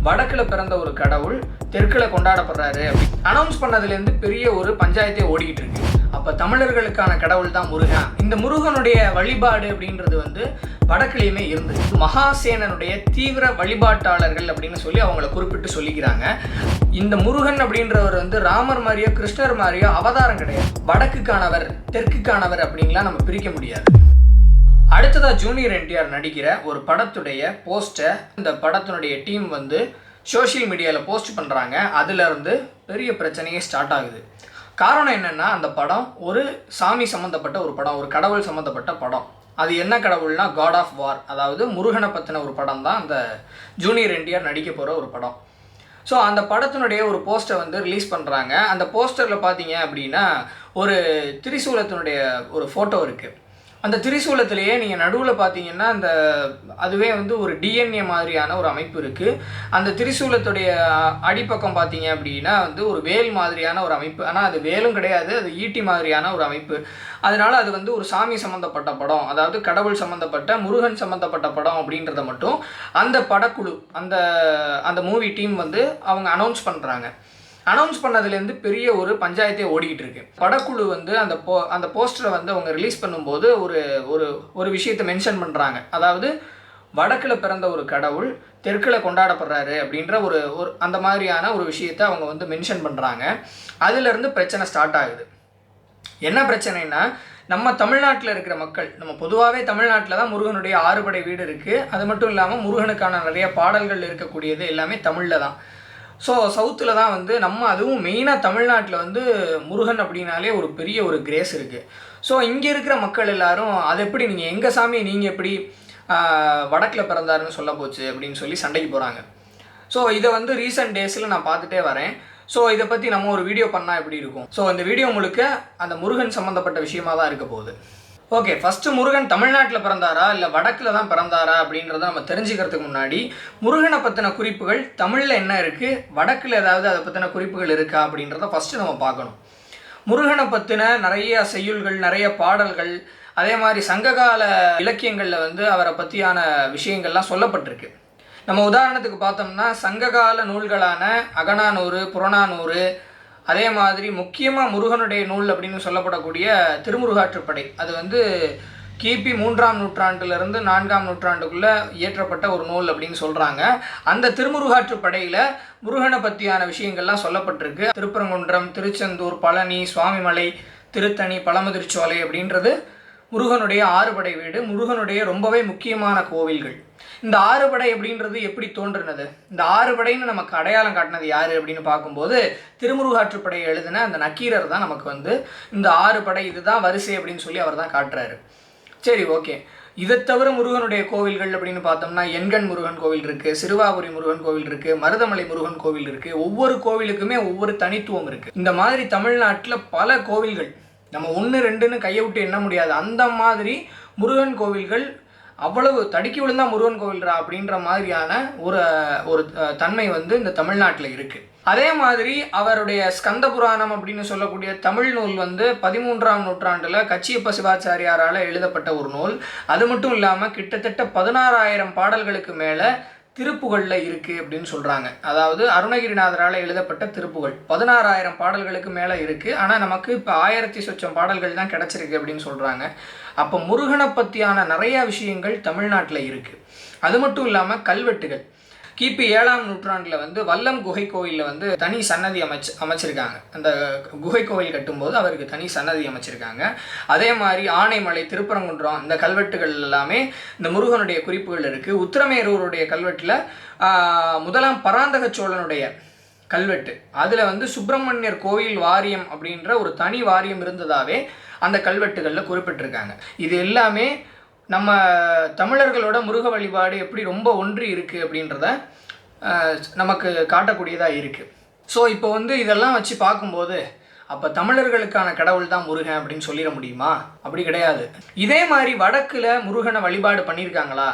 வடக்கில் பிறந்த ஒரு கடவுள் தெற்கில் கொண்டாடப்படுறாரு அனௌன்ஸ் பண்ணதுலேருந்து பெரிய ஒரு பஞ்சாயத்தே ஓடிக்கிட்டு இருக்கு. அப்போ தமிழர்களுக்கான கடவுள் தான் முருகன். இந்த முருகனுடைய வழிபாடு அப்படின்றது வடக்கிலையுமே இருந்தது. மகாசேனனுடைய தீவிர வழிபாட்டாளர்கள் அப்படின்னு சொல்லி அவங்கள குறிப்பிட்டு சொல்லிக்கிறாங்க. இந்த முருகன் அப்படின்றவர் ராமர் மாதிரியோ கிருஷ்ணர் மாதிரியோ அவதாரம் கிடையாது. வடக்குக்கானவர் தெற்குக்கானவர் அப்படின்லாம் நம்ம பிரிக்க முடியாது. அடுத்ததா ஜூனியர் என்டிஆர் நடிக்கிற ஒரு படத்துடைய போஸ்டை இந்த படத்தினுடைய டீம் சோஷியல் மீடியாவில் போஸ்ட் பண்ணுறாங்க. அதுலேருந்து பெரிய பிரச்சனையே ஸ்டார்ட் ஆகுது. காரணம் என்னென்னா, அந்த படம் ஒரு சாமி சம்மந்தப்பட்ட ஒரு படம், ஒரு கடவுள் சம்மந்தப்பட்ட படம். அது என்ன கடவுள்னா காட் ஆஃப் வார், அதாவது முருகனை பற்றின ஒரு படம் தான் அந்த ஜூனியர் என்டிஆர் நடிக்க போகிற ஒரு படம். ஸோ அந்த படத்தினுடைய ஒரு போஸ்டரை ரிலீஸ் பண்ணுறாங்க. அந்த போஸ்டரில் பார்த்தீங்க அப்படின்னா ஒரு திரிசூலத்தினுடைய ஒரு ஃபோட்டோ இருக்குது. அந்த திரிசூலத்திலேயே நீங்கள் நடுவில் பார்த்தீங்கன்னா அதுவே ஒரு டிஎன்ஏ மாதிரியான ஒரு அமைப்பு இருக்குது. அந்த திரிசூலத்துடைய அடிப்பக்கம் பார்த்தீங்க அப்படின்னா ஒரு வேல் மாதிரியான ஒரு அமைப்பு. ஆனால் அது வேலும் கிடையாது, அது ஈட்டி மாதிரியான ஒரு அமைப்பு. அதனால் அது ஒரு சாமி சம்மந்தப்பட்ட படம், அதாவது கடவுள் சம்மந்தப்பட்ட முருகன் சம்மந்தப்பட்ட படம் அப்படின்றத மட்டும் அந்த படக்குழு அந்த மூவி டீம் அவங்க அனௌன்ஸ் பண்ணுறாங்க. அனௌன்ஸ் பண்ணதுலேருந்து பெரிய ஒரு பஞ்சாயத்தே ஓடிக்கிட்டு இருக்கு. படக்குழு அந்த போஸ்டரை அவங்க ரிலீஸ் பண்ணும்போது ஒரு விஷயத்தை மென்ஷன் பண்ணுறாங்க. அதாவது வடக்கில் பிறந்த ஒரு கடவுள் தெற்கில் கொண்டாடப்படுறாரு அப்படின்ற ஒரு அந்த மாதிரியான ஒரு விஷயத்தை அவங்க மென்ஷன் பண்ணுறாங்க. அதுலேருந்து பிரச்சனை ஸ்டார்ட் ஆகுது. என்ன பிரச்சனைனா, நம்ம தமிழ்நாட்டில் இருக்கிற மக்கள், நம்ம பொதுவாகவே தமிழ்நாட்டில் தான் முருகனுடைய 6 படை வீடு இருக்குது. அது மட்டும் இல்லாமல் முருகனுக்கான நிறைய பாடல்கள் இருக்கக்கூடியது எல்லாமே தமிழில் தான். ஸோ சவுத்தில் தான் நம்ம அதுவும் மெயினாக தமிழ்நாட்டில் முருகன் அப்படின்னாலே ஒரு பெரிய ஒரு கிரேஸ் இருக்குது. ஸோ இங்கே இருக்கிற மக்கள் எல்லாரும் அது எப்படி நீங்கள் எங்கள் சாமி நீங்கள் எப்படி வடக்கில் பிறந்தாருன்னு சொல்ல போச்சு அப்படின்னு சொல்லி சண்டைக்கு போகிறாங்க. ஸோ இதை ரீசெண்ட் டேஸில் நான் பார்த்துட்டே வரேன். ஸோ இதை பற்றி நம்ம ஒரு வீடியோ பண்ணால் எப்படி இருக்கும்? ஸோ இந்த வீடியோ முழுக்க அந்த முருகன் சம்மந்தப்பட்ட விஷயமாக தான் இருக்க போகுது. ஓகே, ஃபஸ்ட்டு முருகன் தமிழ்நாட்டில் பிறந்தாரா இல்லை வடக்கில் தான் பிறந்தாரா அப்படின்றத நம்ம தெரிஞ்சுக்கிறதுக்கு முன்னாடி முருகனை பற்றின குறிப்புகள் தமிழில் என்ன இருக்குது, வடக்கில் ஏதாவது அதை பற்றின குறிப்புகள் இருக்கா அப்படின்றத ஃபஸ்ட்டு நம்ம பார்க்கணும். முருகனை பற்றின நிறைய செய்யுள்கள், நிறைய பாடல்கள், அதே மாதிரி சங்ககால இலக்கியங்களில் அவரை பற்றியான விஷயங்கள்லாம் சொல்லப்பட்டிருக்கு. நம்ம உதாரணத்துக்கு பார்த்தோம்னா சங்ககால நூல்களான அகநானூறு, புறநானூறு, அதே மாதிரி முக்கியமாக முருகனுடைய நூல் அப்படின்னு சொல்லப்படக்கூடிய திருமுருகாற்றுப்படை, அது கிபி 3ஆம் நூற்றாண்டுலேருந்து 4ஆம் நூற்றாண்டுக்குள்ளே இயற்றப்பட்ட ஒரு நூல் அப்படின்னு சொல்கிறாங்க. அந்த திருமுருகாற்றுப்படையில் முருகனை பற்றியான விஷயங்கள்லாம் சொல்லப்பட்டிருக்கு. திருப்பரங்குன்றம், திருச்செந்தூர், பழனி, சுவாமிமலை, திருத்தணி, பழமுதிர்ச்சோலை அப்படின்றது முருகனுடைய 6 படை வீடு, முருகனுடைய ரொம்பவே முக்கியமான கோவில்கள். இந்த 6 படை அப்படின்றது எப்படி தோன்றுனது, இந்த 6 படைன்னு நமக்கு அடையாளம் காட்டினது யார் அப்படின்னு பார்க்கும்போது திருமுருகாற்றுப்படையை எழுதின அந்த நக்கீரர் தான் நமக்கு இந்த 6 படை இதுதான் வரிசை அப்படின்னு சொல்லி அவர் தான் காட்டுறாரு. சரி, ஓகே. இதை தவிர முருகனுடைய கோவில்கள் அப்படின்னு பார்த்தோம்னா எண்கண் முருகன் கோவில் இருக்குது, சிறுவாபுரி முருகன் கோவில் இருக்குது, மருதமலை முருகன் கோவில் இருக்குது. ஒவ்வொரு கோவிலுக்குமே ஒவ்வொரு தனித்துவம் இருக்குது. இந்த மாதிரி தமிழ்நாட்டில் பல கோவில்கள், நம்ம 1 2ன்னு கையை விட்டு எண்ண முடியாது. அந்த மாதிரி முருகன் கோவில்கள் அவ்வளவு தடுக்கி விழுந்தா முருகன் கோவில்ரா அப்படின்ற மாதிரியான ஒரு தன்மை இந்த தமிழ்நாட்டில் இருக்குது. அதே மாதிரி அவருடைய ஸ்கந்த புராணம் அப்படின்னு சொல்லக்கூடிய தமிழ் நூல் 13ஆம் நூற்றாண்டில் கச்சியப்ப சிவாச்சாரியாரால் எழுதப்பட்ட ஒரு நூல். அது மட்டும் இல்லாமல் கிட்டத்தட்ட 16,000 பாடல்களுக்கு மேலே திருப்புகழில் இருக்குது அப்படின்னு சொல்கிறாங்க. அதாவது அருணகிரிநாதரால் எழுதப்பட்ட திருப்புகழ் 16,000 பாடல்களுக்கு மேலே இருக்குது. ஆனால் நமக்கு இப்போ 1000 சொச்சம் பாடல்கள் தான் கிடச்சிருக்கு அப்படின்னு சொல்கிறாங்க. அப்போ முருகனை பற்றியான நிறையா விஷயங்கள் தமிழ்நாட்டில் இருக்குது. அது மட்டும் இல்லாமல் கல்வெட்டுகள் கிபி 7ஆம் நூற்றாண்டில் வல்லம் குகை கோயிலில் தனி சன்னதி அமைச்சிருக்காங்க. அந்த குகை கோயில் கட்டும்போது அவருக்கு தனி சன்னதி அமைச்சிருக்காங்க. அதே மாதிரி ஆனைமலை, திருப்பரங்குன்றம், இந்த கல்வெட்டுகள் எல்லாமே இந்த முருகனுடைய குறிப்புகள் இருக்குது. உத்திரமேரூருடைய கல்வெட்டில் 1ஆம் பராந்தக சோழனுடைய கல்வெட்டு, அதில் சுப்பிரமணியர் கோயில் வாரியம் அப்படின்ற ஒரு தனி வாரியம் இருந்ததாகவே அந்த கல்வெட்டுகளில் குறிப்பிட்டிருக்காங்க. இது எல்லாமே நம்ம தமிழர்களோட முருக வழிபாடு எப்படி ரொம்ப ஒன்றி இருக்குது அப்படின்றத நமக்கு காட்டக்கூடியதாக இருக்குது. ஸோ இப்போ இதெல்லாம் வச்சு பார்க்கும்போது அப்போ தமிழர்களுக்கான கடவுள் தான் முருகன் அப்படின்னு சொல்லிட முடியுமா? அப்படி கிடையாது. இதே மாதிரி வடக்கில் முருகனை வழிபாடு பண்ணியிருக்காங்களா,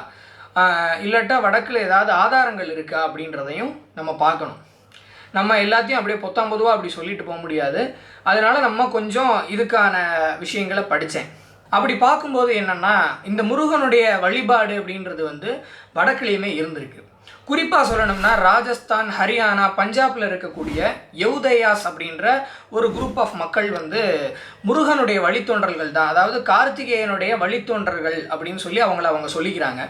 இல்லாட்டா வடக்கில் ஏதாவது ஆதாரங்கள் இருக்கா அப்படின்றதையும் நம்ம பார்க்கணும். நம்ம எல்லாத்தையும் அப்படியே பொத்தாம்பதுவாக அப்படி சொல்லிட்டு போக முடியாது. அதனால் நம்ம கொஞ்சம் இதுக்கான விஷயங்களை படித்தேன். அப்படி பார்க்கும்போது என்னென்னா, இந்த முருகனுடைய வழிபாடு அப்படின்றது வடக்கிலையுமே இருந்திருக்கு. குறிப்பாக சொல்லணும்னா ராஜஸ்தான், ஹரியானா, பஞ்சாபில் இருக்கக்கூடிய யௌதயாஸ் அப்படின்ற ஒரு குரூப் ஆஃப் மக்கள் வந்து முருகனுடைய வழித்தோன்றல்கள் தான், அதாவது கார்த்திகேயனுடைய வழித்தோன்றல்கள் அப்படின்னு சொல்லி அவங்க சொல்லிக்கிறாங்க.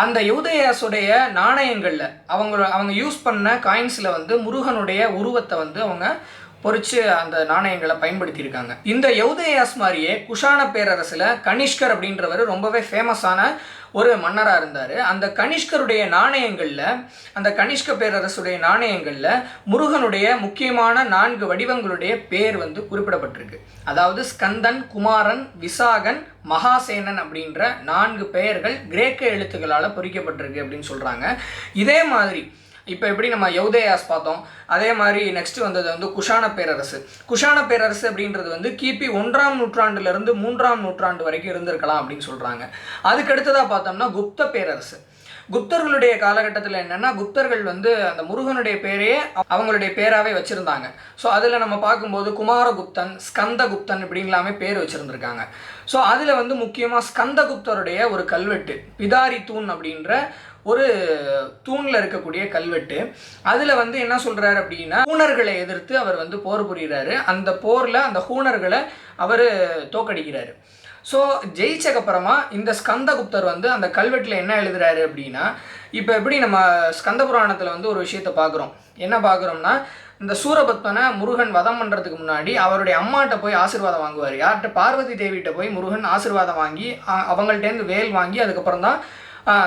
அந்த யௌதயாஸுடைய நாணயங்களில் அவங்க யூஸ் பண்ண காயின்ஸில் வந்து முருகனுடைய உருவத்தை வந்து அவங்க பொறிச்சு அந்த நாணயங்களை பயன்படுத்தியிருக்காங்க. இந்த யௌதயாஸ் மாதிரியே குஷான பேரரசில் கனிஷ்கர் அப்படின்றவர் ரொம்பவே ஃபேமஸான ஒரு மன்னராக இருந்தார். அந்த கனிஷ்கருடைய நாணயங்களில், அந்த கனிஷ்க பேரரசுடைய நாணயங்களில் முருகனுடைய முக்கியமான 4 வடிவங்களுடைய பேர் வந்து குறிப்பிடப்பட்டிருக்கு. அதாவது ஸ்கந்தன், குமாரன், விசாகன், மகாசேனன் அப்படின்ற 4 பெயர்கள் கிரேக்க எழுத்துக்களால் பொறிக்கப்பட்டிருக்கு அப்படின்னு சொல்கிறாங்க. இதே மாதிரி இப்போ எப்படி நம்ம யௌதயாஸ் பார்த்தோம், அதே மாதிரி நெக்ஸ்ட் வந்தது வந்து குஷான பேரரசு. குஷான பேரரசு அப்படின்றது வந்து கிபி 1ஆம் நூற்றாண்டுலேருந்து 3ஆம் நூற்றாண்டு வரைக்கும் இருந்திருக்கலாம் அப்படின்னு சொல்கிறாங்க. அதுக்கடுத்ததாக பார்த்தோம்னா குப்த பேரரசு. குப்தர்களுடைய காலகட்டத்தில் என்னென்னா, குப்தர்கள் வந்து அந்த முருகனுடைய பேரையே அவங்களுடைய பேராகவே வச்சுருந்தாங்க. ஸோ அதில் நம்ம பார்க்கும்போது குமாரகுப்தன், ஸ்கந்தகுப்தன் இப்படின்லாமே பேர் வச்சுருந்துருக்காங்க. ஸோ அதில் வந்து முக்கியமாக ஸ்கந்தகுப்தருடைய ஒரு கல்வெட்டு, பிதாரி தூண் அப்படின்ற ஒரு தூணில் இருக்கக்கூடிய கல்வெட்டு. அதில் வந்து என்ன சொல்கிறாரு அப்படின்னா, ஹூணர்களை எதிர்த்து அவர் வந்து போர் புரிகிறாரு. அந்த போரில் அந்த ஹூணர்களை அவர் தோக்கடிக்கிறாரு. ஸோ ஜெயிச்சக்கப்புறமா இந்த ஸ்கந்தகுப்தர் வந்து அந்த கல்வெட்டில் என்ன எழுதுறாரு அப்படின்னா, இப்போ எப்படி நம்ம ஸ்கந்த புராணத்தில் வந்து ஒரு விஷயத்தை பார்க்குறோம். என்ன பார்க்குறோம்னா, இந்த சூரபத்மனை முருகன் வதம் பண்ணுறதுக்கு முன்னாடி அவருடைய அம்மாட்ட போய் ஆசீர்வாதம் வாங்குவார். யார்கிட்ட? பார்வதி தேவிகிட்ட போய் முருகன் ஆசீர்வாதம் வாங்கி அவங்கள்ட்டேருந்து வேல் வாங்கி அதுக்கப்புறம் தான்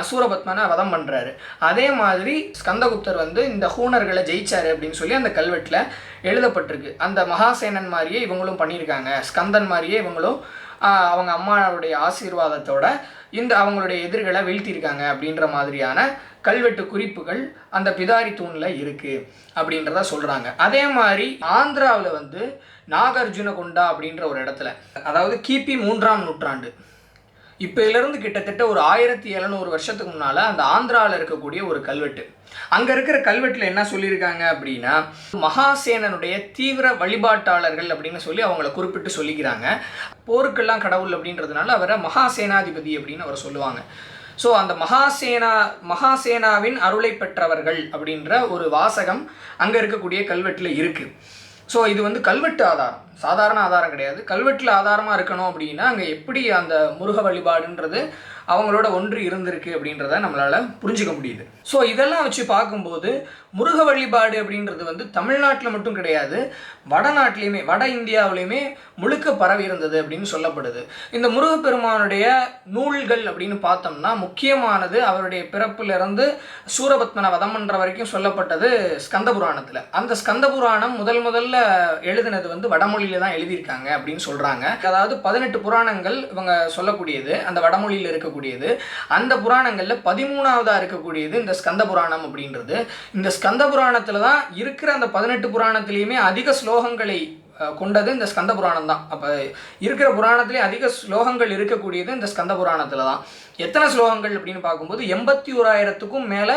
சூரபத்மனை வதம் பண்ணுறாரு. அதே மாதிரி ஸ்கந்தகுப்தர் வந்து இந்த ஹூணர்களை ஜெயிச்சாரு அப்படின்னு சொல்லி அந்த கல்வெட்டில் எழுதப்பட்டிருக்கு. அந்த மகாசேனன் மாதிரியே இவங்களும் பண்ணியிருக்காங்க, ஸ்கந்தன் மாதிரியே இவங்களும் அவங்க அம்மாவுடைய ஆசீர்வாதத்தோட இந்த அவங்களுடைய எதிர்களை வீழ்த்தியிருக்காங்க அப்படின்ற மாதிரியான கல்வெட்டு குறிப்புகள் அந்த பிதாரி தூணில் இருக்குது அப்படின்றத சொல்கிறாங்க. அதே மாதிரி ஆந்திராவில் வந்து நாகார்ஜுனகொண்டா அப்படின்ற ஒரு இடத்துல, அதாவது கிபி 3ஆம் நூற்றாண்டு, இப்போலேருந்து கிட்டத்தட்ட ஒரு 1700 வருஷத்துக்கு முன்னால் அந்த ஆந்திராவில் இருக்கக்கூடிய ஒரு கல்வெட்டு. அங்கே இருக்கிற கல்வெட்டில் என்ன சொல்லியிருக்காங்க அப்படின்னா, மகாசேனனுடைய தீவிர வழிபாட்டாளர்கள் அப்படின்னு சொல்லி அவங்கள குறிப்பிட்டு சொல்லிக்கிறாங்க. போருக்கெல்லாம் கடவுள் அப்படின்றதுனால அவரை மகாசேனாதிபதி அப்படின்னு அவர் சொல்லுவாங்க. ஸோ அந்த மகாசேனாவின் அருளை பெற்றவர்கள் அப்படின்ற ஒரு வாசகம் அங்கே இருக்கக்கூடிய கல்வெட்டில் இருக்குது. ஸோ இது வந்து கல்வெட்டு ஆதாரம், சாதாரண ஆதாரம் கிடையாது. கல்வெட்டில் ஆதாரமாக இருக்கணும் அப்படின்னா அங்கே எப்படி அந்த முருக வழிபாடுன்றது அவங்களோட ஒன்று இருந்திருக்கு அப்படின்றத நம்மளால் புரிஞ்சுக்க முடியுது. ஸோ இதெல்லாம் வச்சு பார்க்கும்போது முருக வழிபாடு அப்படின்றது வந்து தமிழ்நாட்டில் மட்டும் கிடையாது, வடநாட்டிலையுமே, வட இந்தியாவிலையுமே முழுக்க பரவி இருந்தது அப்படின்னு சொல்லப்படுது. இந்த முருகப்பெருமானுடைய நூல்கள் அப்படின்னு பார்த்தோம்னா முக்கியமானது அவருடைய பிறப்பிலிருந்து சூரபத்மனை வதம் பண்ணுற வரைக்கும் சொல்லப்பட்டது ஸ்கந்த புராணத்தில். அந்த ஸ்கந்த புராணம் முதல்ல எழுதினது வந்து வடமொழியில் தான் எழுதியிருக்காங்க அப்படின்னு சொல்கிறாங்க. அதாவது 18 புராணங்கள் இவங்க சொல்லக்கூடியது அந்த வடமொழியில் இருக்கக்கூடியது. அந்த புராணங்களில் 13ஆவதாக இருக்கக்கூடியது இந்த ஸ்கந்த புராணம் அப்படின்றது. இந்த ஸ்கந்த புராணத்தில் தான் இருக்கிற அந்த 18 புராணத்திலையுமே அதிக ஸ்லோகங்களை கொண்டது இந்த ஸ்கந்த புராணம் தான். அப்போ இருக்கிற புராணத்திலே அதிக ஸ்லோகங்கள் இருக்கக்கூடியது இந்த ஸ்கந்த புராணத்தில் தான். எத்தனை ஸ்லோகங்கள் அப்படின்னு பார்க்கும்போது 81,000க்கும் மேலே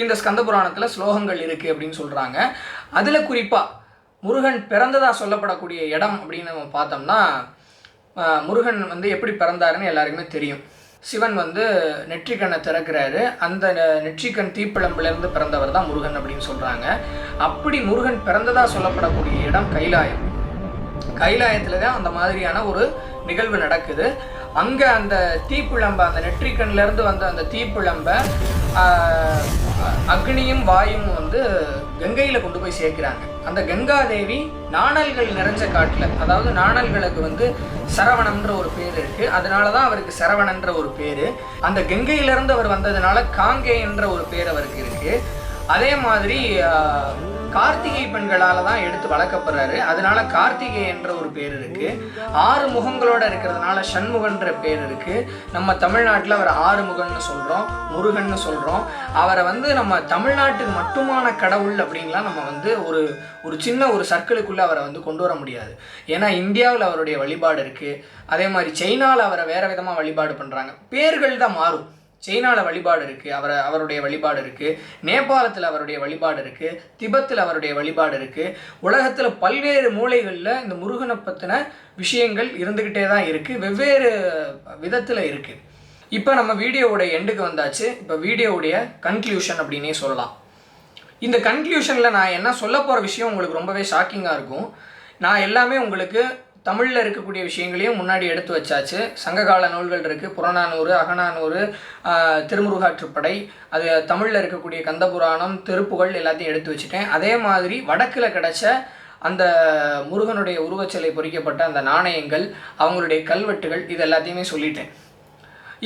இந்த ஸ்கந்த புராணத்தில் ஸ்லோகங்கள் இருக்குது அப்படின்னு சொல்கிறாங்க. அதில் குறிப்பாக முருகன் பிறந்ததாக சொல்லப்படக்கூடிய இடம் அப்படின்னு நம்ம பார்த்தோம்னா, முருகன் வந்து எப்படி பிறந்தாருன்னு எல்லாருக்குமே தெரியும். சிவன் வந்து நெற்றிக்கண்ணை திறக்கிறாரு, அந்த நெற்றிக்கண் தீப்பிழம்பிலிருந்து பிறந்தவர் தான் முருகன் அப்படின்னு சொல்கிறாங்க. அப்படி முருகன் பிறந்ததாக சொல்லப்படக்கூடிய இடம் கைலாயம். கைலாயத்தில் தான் அந்த மாதிரியான ஒரு நிகழ்வு நடக்குது. அங்கே அந்த தீப்பிழம்பை, அந்த நெற்றிக்கண்ணிலேருந்து வந்த அந்த தீப்பிழம்பை அக்னியும் வாயும் வந்து கங்கையில் கொண்டு போய் சேர்க்கிறாங்க. அந்த கங்காதேவி நாணல்கள் நிறைஞ்ச காட்டில், அதாவது நாணல்களுக்கு வந்து சரவணன்ற ஒரு பேர் இருக்குது, அதனால தான் அவருக்கு சரவணன்ற ஒரு பேர். அந்த கங்கையிலேருந்து அவர் வந்ததுனால காங்கை என்ற ஒரு பேர் அவருக்கு இருக்குது. அதே மாதிரி கார்த்திகை பெண்களால் தான் எடுத்து வளர்க்கப்படுறாரு, அதனால கார்த்திகை என்ற ஒரு பேர் இருக்குது. 6 முகங்களோடு இருக்கிறதுனால சண்முகன்ற பேர் இருக்குது. நம்ம தமிழ்நாட்டில் அவரை ஆறுமுகன்னு சொல்கிறோம், முருகன்னு சொல்கிறோம். அவரை வந்து நம்ம தமிழ்நாட்டுக்கு மட்டுமான கடவுள் அப்படின்லாம் நம்ம வந்து ஒரு சின்ன ஒரு சர்க்கிளுக்குள்ளே அவரை வந்து கொண்டு வர முடியாது. ஏன்னா இந்தியாவில் அவருடைய வழிபாடு இருக்குது, அதே மாதிரி சைனாவில் அவரை வேறு விதமாக வழிபாடு பண்ணுறாங்க. பேர்கள் தான் மாறும். சைனாவில் வழிபாடு இருக்குது, அவருடைய வழிபாடு இருக்குது, நேபாளத்தில் அவருடைய வழிபாடு இருக்குது, திபெத்தில் அவருடைய வழிபாடு இருக்குது. உலகத்தில் பல்வேறு மூலைகளில் இந்த முருகனை பற்றின விஷயங்கள் இருந்துக்கிட்டே தான் இருக்குது, வெவ்வேறு விதத்தில் இருக்குது. இப்போ நம்ம வீடியோவோட எண்டுக்கு வந்தாச்சு. இப்போ வீடியோவுடைய கன்க்ளூஷன் அப்படின்னே சொல்லலாம். இந்த கன்க்ளூஷனில் நான் என்ன சொல்ல போகிற விஷயம் உங்களுக்கு ரொம்பவே ஷாக்கிங்காக இருக்கும். நான் எல்லாமே உங்களுக்கு தமிழில் இருக்கக்கூடிய விஷயங்களையும் முன்னாடி எடுத்து வச்சாச்சு. சங்ககால நூல்கள் இருக்குது, புறநானூறு, அகநானூறு, திருமுருகாற்றுப்படை, அது தமிழில் இருக்கக்கூடிய கந்தபுராணம், திருப்புகழ் எல்லாத்தையும் எடுத்து வச்சுட்டேன். அதே மாதிரி வடக்கில் கிடச்ச அந்த முருகனுடைய உருவச்சிலை பொறிக்கப்பட்ட அந்த நாணயங்கள், அவங்களுடைய கல்வெட்டுகள், இது எல்லாத்தையுமே சொல்லிட்டேன்.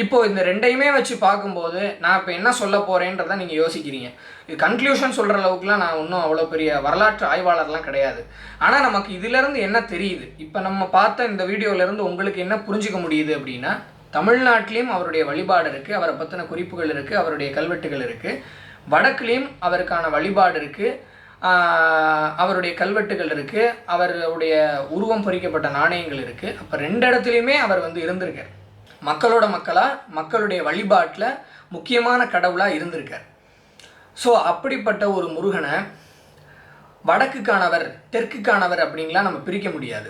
இப்போது இந்த ரெண்டையுமே வச்சு பார்க்கும்போது நான் இப்போ என்ன சொல்ல போகிறேன்றதை நீங்கள் யோசிக்கிறீங்க. இது கன்க்ளூஷன் சொல்கிற அளவுக்குலாம் நான் இன்னும் அவ்வளோ பெரிய வரலாற்று ஆய்வாளர்லாம் கிடையாது. ஆனால் நமக்கு இதிலேருந்து என்ன தெரியுது, இப்போ நம்ம பார்த்த இந்த வீடியோவிலேருந்து உங்களுக்கு என்ன புரிஞ்சிக்க முடியுது அப்படின்னா, தமிழ்நாட்டிலையும் அவருடைய வழிபாடு இருக்குது, அவரை பற்றின குறிப்புகள் இருக்குது, அவருடைய கல்வெட்டுகள் இருக்குது. வடக்குலேயும் அவருக்கான வழிபாடு இருக்குது, அவருடைய கல்வெட்டுகள் இருக்குது, அவருடைய உருவம் பொறிக்கப்பட்ட நாணயங்கள் இருக்குது. அப்போ ரெண்டு இடத்துலையுமே அவர் வந்து இருந்திருக்கார். மக்களோட மக்களாக, மக்களுடைய வழிபாட்டில் முக்கியமான கடவுளாக இருந்திருக்கார். ஸோ அப்படிப்பட்ட ஒரு முருகனை வடக்குக்கானவர், தெற்குக்கானவர் அப்படின்லாம் நம்ம பிரிக்க முடியாது.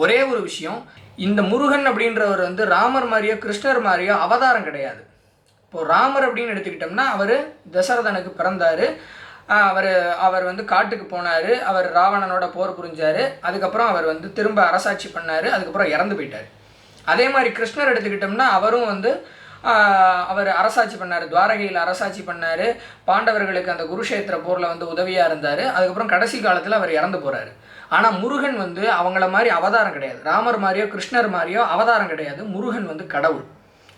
ஒரே ஒரு விஷயம், இந்த முருகன் அப்படின்றவர் வந்து ராமர் மாதிரியோ கிருஷ்ணர் மாதிரியோ அவதாரம் கிடையாது. இப்போது ராமர் அப்படின்னு எடுத்துக்கிட்டோம்னா அவர் தசரதனுக்கு பிறந்தார், அவர் வந்து காட்டுக்கு போனார், அவர் ராவணனோட போர் புரிஞ்சார், அதுக்கப்புறம் அவர் வந்து திரும்ப அரசாட்சி பண்ணார், அதுக்கப்புறம் இறந்து போயிட்டார். அதே மாதிரி கிருஷ்ணர் எடுத்துக்கிட்டோம்னா அவரும் வந்து அவர் அரசாட்சி பண்ணார், துவாரகையில் அரசாட்சி பண்ணார், பாண்டவர்களுக்கு அந்த குருஷேத்திர போரில் வந்து உதவியாக இருந்தார், அதுக்கப்புறம் கடைசி காலத்தில் அவர் இறந்து போகிறாரு. ஆனால் முருகன் வந்து அவங்கள மாதிரி அவதாரம் கிடையாது, ராமர் மாதிரியோ கிருஷ்ணர் மாதிரியோ அவதாரம் கிடையாது. முருகன் வந்து கடவுள்.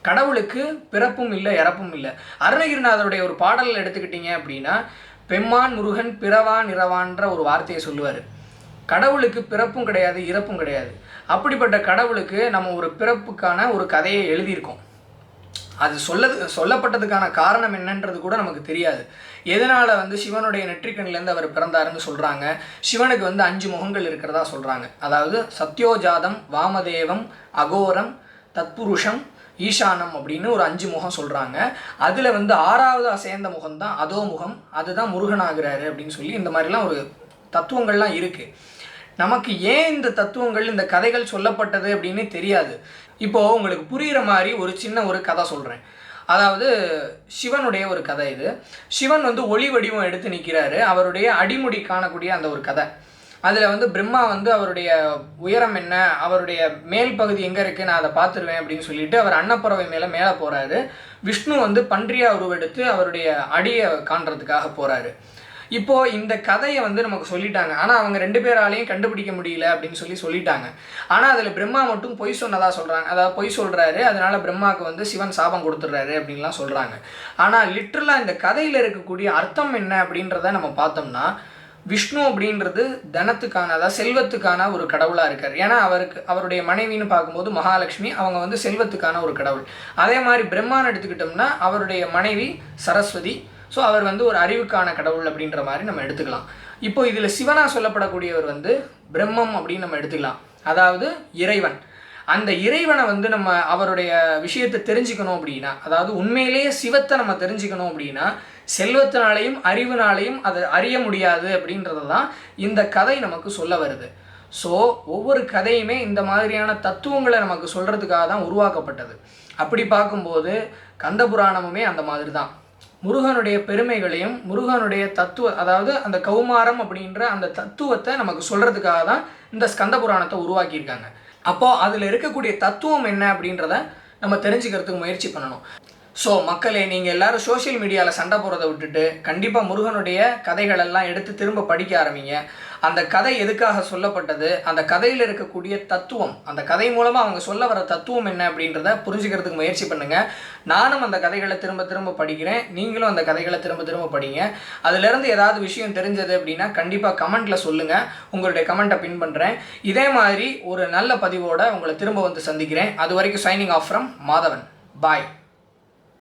கடவுளுக்கு பிறப்பும் இல்லை, இறப்பும் இல்லை. அருணகிரிநாதருடைய ஒரு பாடலில் எடுத்துக்கிட்டிங்க அப்படின்னா, பெம்மான் முருகன் பிறவான் இரவான்ற ஒரு வார்த்தையை சொல்லுவார். கடவுளுக்கு பிறப்பும் கிடையாது, இறப்பும் கிடையாது. அப்படிப்பட்ட கடவுளுக்கு நம்ம ஒரு பிறப்புக்கான ஒரு கதையை எழுதியிருக்கோம். அது சொல்லப்பட்டதுக்கான காரணம் என்னன்றது கூட நமக்கு தெரியாது. எதனால் வந்து சிவனுடைய நெற்றிக்கண்ணிலேருந்து அவர் பிறந்தாருன்னு சொல்கிறாங்க. சிவனுக்கு வந்து 5 முகங்கள் இருக்கிறதா சொல்கிறாங்க. அதாவது சத்யோஜாதம், வாமதேவம், அகோரம், தத்புருஷம், ஈசானம் அப்படின்னு ஒரு 5 முகம் சொல்கிறாங்க. அதில் வந்து 6வது சேர்ந்த முகம் தான் அதோ முகம், அதுதான் முருகனாகிறாரு அப்படின்னு சொல்லி இந்த மாதிரிலாம் ஒரு தத்துவங்கள்லாம் இருக்குது. நமக்கு ஏன் இந்த தத்துவங்கள், இந்த கதைகள் சொல்லப்பட்டது அப்படின்னு தெரியாது. இப்போது உங்களுக்கு புரிகிற மாதிரி ஒரு சின்ன ஒரு கதை சொல்கிறேன். அதாவது சிவனுடைய ஒரு கதை இது. சிவன் வந்து ஒளி வடிவம் எடுத்து நிற்கிறாரு, அவருடைய அடிமுடி காணக்கூடிய அந்த ஒரு கதை. அதில் வந்து பிரம்மா வந்து அவருடைய உயரம் என்ன, அவருடைய மேல் பகுதி எங்கே இருக்குது, நான் அதை பார்த்துருவேன் அப்படின்னு சொல்லிட்டு அவர் அன்னப்பறவை மேலே போகிறாரு. விஷ்ணு வந்து பன்றியா உருவெடுத்து அவருடைய அடியை காண்றதுக்காக போகிறாரு. இப்போது இந்த கதையை வந்து நமக்கு சொல்லிட்டாங்க, ஆனால் அவங்க 2 பேராலையும் கண்டுபிடிக்க முடியல அப்படின்னு சொல்லிட்டாங்க. ஆனால் அதில் பிரம்மா மட்டும் பொய் சொன்னதாக சொல்கிறாங்க. அதாவது பொய் சொல்கிறாரு, அதனால் பிரம்மாவுக்கு வந்து சிவன் சாபம் கொடுத்துட்றாரு அப்படின்லாம் சொல்கிறாங்க. ஆனால் லிட்ரலாக இந்த கதையில் இருக்கக்கூடிய அர்த்தம் என்ன அப்படின்றத நம்ம பார்த்தோம்னா, விஷ்ணு அப்படின்றது தனத்துக்கான, அதாவது செல்வத்துக்கான ஒரு கடவுளாக இருக்கார். ஏன்னா அவருடைய மனைவின்னு பார்க்கும்போது மகாலட்சுமி, அவங்க வந்து செல்வத்துக்கான ஒரு கடவுள். அதே மாதிரி பிரம்மான்னு எடுத்துக்கிட்டோம்னா அவருடைய மனைவி சரஸ்வதி. ஸோ அவர் வந்து ஒரு அறிவுக்கான கடவுள் அப்படின்ற மாதிரி நம்ம எடுத்துக்கலாம். இப்போ இதில் சிவனாக சொல்லப்படக்கூடியவர் வந்து பிரம்மம் அப்படின்னு நம்ம எடுத்துக்கலாம், அதாவது இறைவன். அந்த இறைவனை வந்து நம்ம அவருடைய விஷயத்தை தெரிஞ்சுக்கணும் அப்படின்னா, அதாவது உண்மையிலேயே சிவத்தை நம்ம தெரிஞ்சுக்கணும் அப்படின்னா செல்வத்தினாலையும் அறிவுனாலையும் அதை அறிய முடியாது அப்படின்றது தான் இந்த கதை நமக்கு சொல்ல வருது. ஸோ ஒவ்வொரு கதையுமே இந்த மாதிரியான தத்துவங்களை நமக்கு சொல்கிறதுக்காக தான் உருவாக்கப்பட்டது. அப்படி பார்க்கும்போது கந்தபுராணமுமே அந்த மாதிரி தான். முருகனுடைய பெருமைகளையும் முருகனுடைய அதாவது அந்த கௌமாரம் அப்படின்ற அந்த தத்துவத்தை நமக்கு சொல்கிறதுக்காக தான் இந்த ஸ்கந்த புராணத்தை உருவாக்கியிருக்காங்க. அப்போது அதில் இருக்கக்கூடிய தத்துவம் என்ன அப்படின்றத நம்ம தெரிஞ்சுக்கிறதுக்கு முயற்சி பண்ணணும். ஸோ மக்களே, நீங்கள் எல்லோரும் சோஷியல் மீடியாவில் சண்டை போகிறத விட்டுட்டு கண்டிப்பாக முருகனுடைய கதைகளெல்லாம் எடுத்து திரும்ப படிக்க ஆரம்பிங்க. அந்த கதை எதுக்காக சொல்லப்பட்டது, அந்த கதையில் இருக்கக்கூடிய தத்துவம், அந்த கதை மூலமாக அவங்க சொல்ல வர தத்துவம் என்ன அப்படின்றத புரிஞ்சுக்கிறதுக்கு முயற்சி பண்ணுங்கள். நானும் அந்த கதைகளை திரும்ப திரும்ப படிக்கிறேன், நீங்களும் அந்த கதைகளை திரும்ப திரும்ப படிங்க. அதிலேருந்து ஏதாவது விஷயம் தெரிஞ்சது அப்படின்னா கண்டிப்பாக கமெண்ட்டில் சொல்லுங்கள், உங்களுடைய கமெண்ட்டை பின் பண்ணுறேன். இதே மாதிரி ஒரு நல்ல பதிவோடு உங்களை திரும்ப வந்து சந்திக்கிறேன். அது வரைக்கும் signing off from Madhavan. Bye.